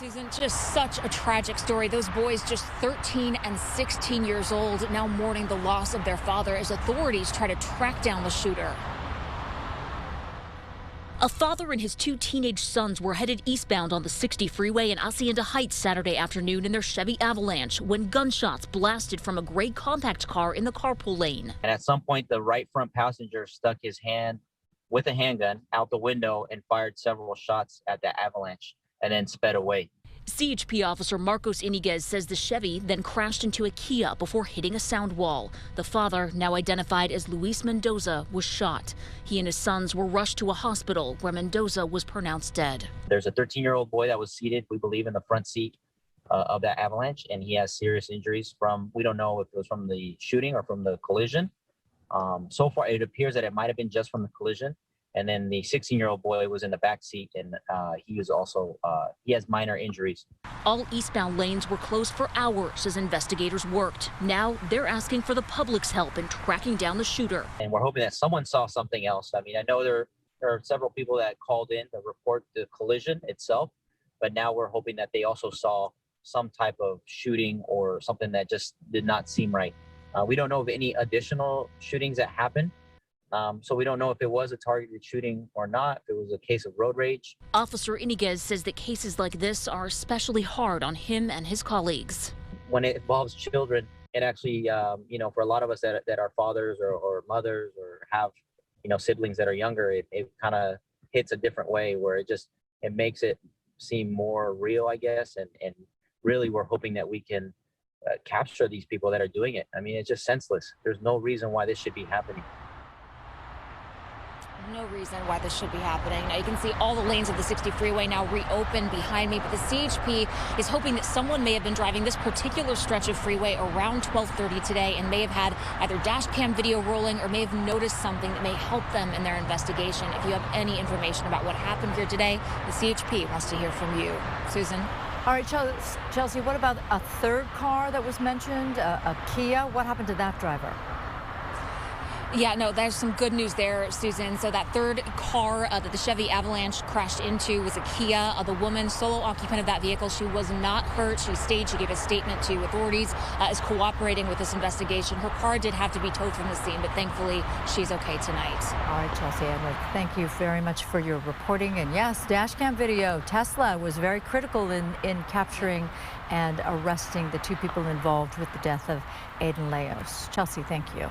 Susan, just such a tragic story. Those boys, just 13 and 16 years old, now mourning the loss of their father as authorities try to track down the shooter. A father and his two teenage sons were headed eastbound on the 60 freeway in Hacienda Heights Saturday afternoon in their Chevy Avalanche when gunshots blasted from a gray compact car in the carpool lane. And at some point, the right front passenger stuck his hand with a handgun out the window and fired several shots at the Avalanche and then sped away. CHP officer Marcos Iniguez says the Chevy then crashed into a Kia before hitting a sound wall. The father, now identified as Luis Mendoza, was shot. He and his sons were rushed to a hospital where Mendoza was pronounced dead. There's a 13-year-old boy that was seated, we believe, in the front seat of that Avalanche, and he has serious injuries from, we don't know if it was from the shooting or from the collision. So far, it appears that it might have been just from the collision. And then the 16-year-old boy was in the back seat, and he was also, he has minor injuries. All eastbound lanes were closed for hours as investigators worked. Now they're asking for the public's help in tracking down the shooter. And we're hoping that someone saw something else. I mean, I know there are several people that called in to report the collision itself, but now we're hoping that they also saw some type of shooting or something that just did not seem right. We don't know of any additional shootings that happened. So we don't know if it was a targeted shooting or not, if it was a case of road rage. Officer Iniguez says that cases like this are especially hard on him and his colleagues. When it involves children, it actually, for a lot of us that are fathers or mothers or have, siblings that are younger, it kind of hits a different way where it makes it seem more real, I guess. And really, we're hoping that we can capture these people that are doing it. I mean, it's just senseless. There's no reason why this should be happening. No reason why this should be happening. Now you can see all the lanes of the 60 freeway now reopened behind me, but the CHP is hoping that someone may have been driving this particular stretch of freeway around 12:30 today and may have had either dash cam video rolling or may have noticed something that may help them in their investigation. If you have any information about what happened here today, the CHP wants to hear from you. Susan? All right, Chelsea, what about a third car that was mentioned, a Kia? What happened to that driver? Yeah, no, there's some good news there, Susan. So that third car that the Chevy Avalanche crashed into was a Kia. The woman, solo occupant of that vehicle, she was not hurt. She gave a statement to authorities, is cooperating with this investigation. Her car did have to be towed from the scene, but thankfully she's okay tonight. All right, Chelsea Edwards, thank you very much for your reporting. And yes, dash cam video. Tesla was very critical in capturing and arresting the two people involved with the death of Aiden Leos. Chelsea, thank you.